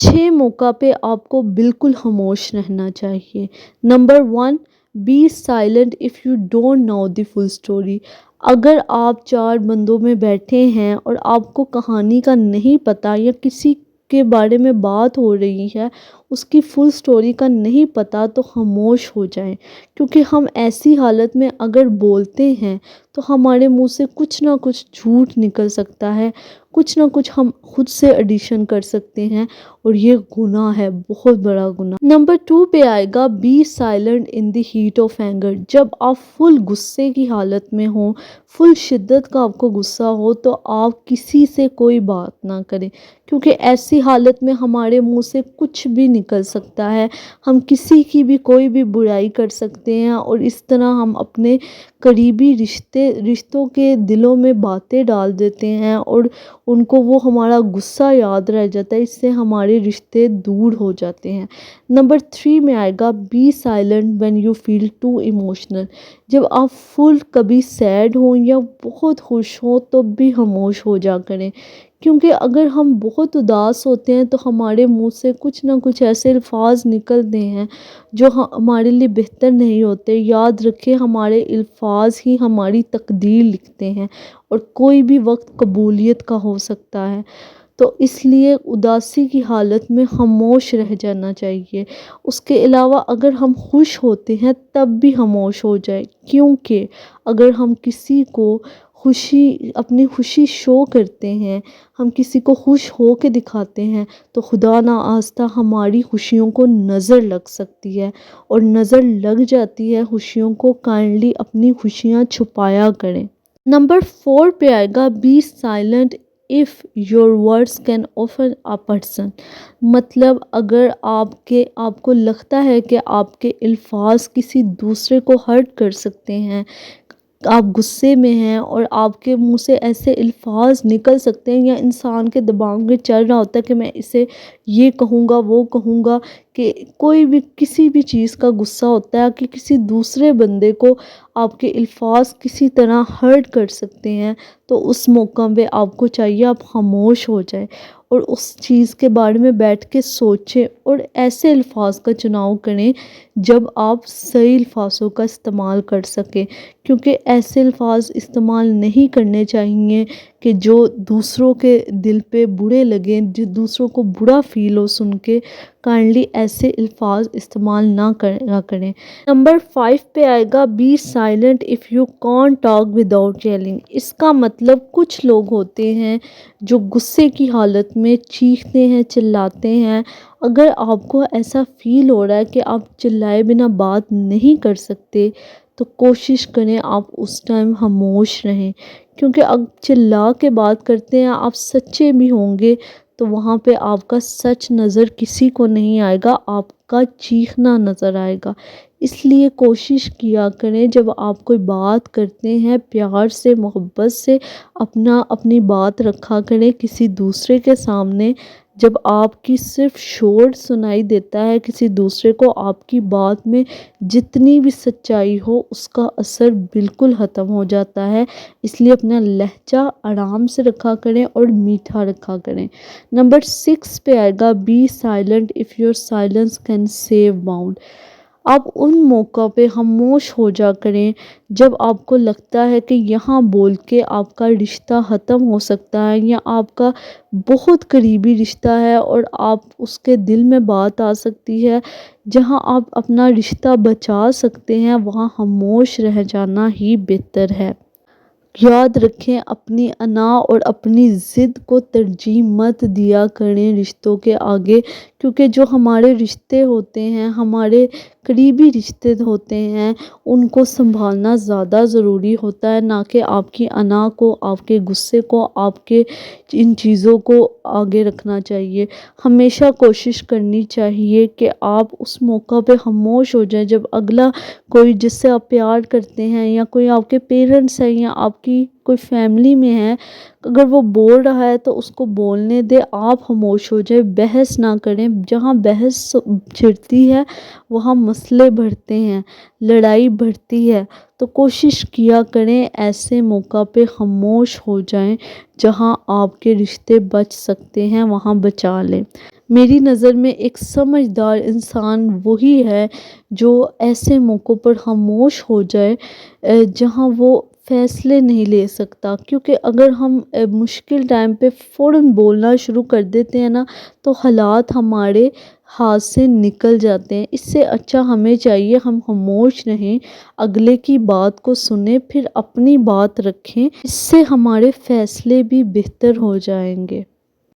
اچھے موقع پہ آپ کو بالکل خاموش رہنا چاہیے۔ Number 1، be silent if you don't know the full story. اگر آپ 4 بندوں میں بیٹھے ہیں اور آپ کو کہانی کا نہیں پتہ، یا کسی کے بارے میں بات ہو رہی ہے اس کی فل اسٹوری کا نہیں پتہ، تو خاموش ہو جائیں، کیونکہ ہم ایسی حالت میں اگر بولتے ہیں تو ہمارے منہ سے کچھ نہ کچھ جھوٹ نکل سکتا ہے، کچھ نہ کچھ ہم خود سے ایڈیشن کر سکتے ہیں، اور یہ گناہ ہے، بہت بڑا گناہ۔ نمبر 2 پہ آئے گا، be silent in the heat of anger. جب آپ فل غصے کی حالت میں ہوں، فل شدت کا آپ کو غصہ ہو، تو آپ کسی سے کوئی بات نہ کریں، کیونکہ ایسی حالت میں ہمارے منہ سے کچھ بھی نکل سکتا ہے، ہم کسی کی بھی کوئی بھی برائی کر سکتے ہیں، اور اس طرح ہم اپنے قریبی رشتوں کے دلوں میں باتیں ڈال دیتے ہیں، اور ان کو وہ ہمارا غصہ یاد رہ جاتا ہے، اس سے ہمارے رشتے دور ہو جاتے ہیں۔ نمبر 3 میں آئے گا، be silent when you feel too emotional. جب آپ فل کبھی سیڈ ہوں یا بہت خوش ہوں تو بھی خاموش ہو جا کریں، کیونکہ اگر ہم بہت اداس ہوتے ہیں تو ہمارے منہ سے کچھ نہ کچھ ایسے الفاظ نکلتے ہیں جو ہمارے لیے بہتر نہیں ہوتے۔ یاد رکھیں، ہمارے الفاظ ہی ہماری تقدیر لکھتے ہیں، اور کوئی بھی وقت قبولیت کا ہو سکتا ہے، تو اس لیے اداسی کی حالت میں خاموش رہ جانا چاہیے۔ اس کے علاوہ اگر ہم خوش ہوتے ہیں تب بھی خاموش ہو جائے، کیونکہ اگر ہم کسی کو اپنی خوشی شو کرتے ہیں، ہم کسی کو خوش ہو کے دکھاتے ہیں، تو خدا نخواستہ ہماری خوشیوں کو نظر لگ سکتی ہے، اور نظر لگ جاتی ہے خوشیوں کو، کائنڈلی اپنی خوشیاں چھپایا کریں۔ نمبر 4 پہ آئے گا، be silent if your words can offend a person. مطلب اگر آپ کو لگتا ہے کہ آپ کے الفاظ کسی دوسرے کو ہرٹ کر سکتے ہیں، آپ غصے میں ہیں اور آپ کے منہ سے ایسے الفاظ نکل سکتے ہیں، یا انسان کے دماغ میں چل رہا ہوتا ہے کہ میں اسے یہ کہوں گا وہ کہوں گا، کہ کوئی بھی کسی بھی چیز کا غصہ ہوتا ہے کہ کسی دوسرے بندے کو آپ کے الفاظ کسی طرح ہرٹ کر سکتے ہیں، تو اس موقع پہ آپ کو چاہیے آپ خاموش ہو جائیں، اور اس چیز کے بارے میں بیٹھ کے سوچیں، اور ایسے الفاظ کا چناؤ کریں جب آپ صحیح الفاظوں کا استعمال کر سکیں، کیونکہ ایسے الفاظ استعمال نہیں کرنے چاہیے کہ جو دوسروں کے دل پہ برے لگیں، جو دوسروں کو برا فیل ہو سن کے۔ کائنڈلی ایسے الفاظ استعمال نہ کریں۔ نمبر 5 پہ آئے گا، be silent if you can't talk without yelling. اس کا مطلب کچھ لوگ ہوتے ہیں جو غصے کی حالت میں چیختے ہیں، چلاتے ہیں۔ اگر آپ کو ایسا فیل ہو رہا ہے کہ آپ چلائے بنا بات نہیں کر سکتے، تو کوشش کریں آپ اس ٹائم خاموش رہیں، کیونکہ اب چلا کے بات کرتے ہیں، آپ سچے بھی ہوں گے تو وہاں پہ آپ کا سچ نظر کسی کو نہیں آئے گا، آپ کا چیخنا نظر آئے گا۔ اس لیے کوشش کیا کریں جب آپ کوئی بات کرتے ہیں، پیار سے، محبت سے اپنی بات رکھا کریں کسی دوسرے کے سامنے۔ جب آپ کی صرف شور سنائی دیتا ہے کسی دوسرے کو، آپ کی بات میں جتنی بھی سچائی ہو اس کا اثر بالکل ختم ہو جاتا ہے۔ اس لیے اپنا لہجہ آرام سے رکھا کریں اور میٹھا رکھا کریں۔ نمبر 6 پہ آئے گا، be silent if your silence can save bond. آپ ان موقع پہ خاموش ہو جا کریں جب آپ کو لگتا ہے کہ یہاں بول کے آپ کا رشتہ ختم ہو سکتا ہے، یا آپ کا بہت قریبی رشتہ ہے اور آپ اس کے دل میں بات آ سکتی ہے۔ جہاں آپ اپنا رشتہ بچا سکتے ہیں وہاں خاموش رہ جانا ہی بہتر ہے۔ یاد رکھیں، اپنی انا اور اپنی ضد کو ترجیح مت دیا کریں رشتوں کے آگے، کیونکہ جو ہمارے رشتے ہوتے ہیں، ہمارے قریبی رشتے ہوتے ہیں، ان کو سنبھالنا زیادہ ضروری ہوتا ہے، نہ کہ آپ کی انا کو، آپ کے غصے کو، آپ کے ان چیزوں کو آگے رکھنا چاہیے۔ ہمیشہ کوشش کرنی چاہیے کہ آپ اس موقع پہ خاموش ہو جائیں جب اگلا کوئی جس سے آپ پیار کرتے ہیں، یا کوئی آپ کے پیرنٹس ہیں، یا آپ کی کوئی فیملی میں ہے، اگر وہ بول رہا ہے تو اس کو بولنے دے، آپ خاموش ہو جائے، بحث نہ کریں۔ جہاں بحث چھڑتی ہے وہاں مسئلے بڑھتے ہیں، لڑائی بڑھتی ہے، تو کوشش کیا کریں ایسے موقع پہ خاموش ہو جائیں، جہاں آپ کے رشتے بچ سکتے ہیں وہاں بچا لیں۔ میری نظر میں ایک سمجھدار انسان وہی ہے جو ایسے موقعوں پر خاموش ہو جائے جہاں وہ فیصلے نہیں لے سکتا، کیونکہ اگر ہم مشکل ٹائم پہ فوراً بولنا شروع کر دیتے ہیں نا تو حالات ہمارے ہاتھ سے نکل جاتے ہیں۔ اس سے اچھا ہمیں چاہیے ہم خاموش رہیں، اگلے کی بات کو سنیں، پھر اپنی بات رکھیں، اس سے ہمارے فیصلے بھی بہتر ہو جائیں گے۔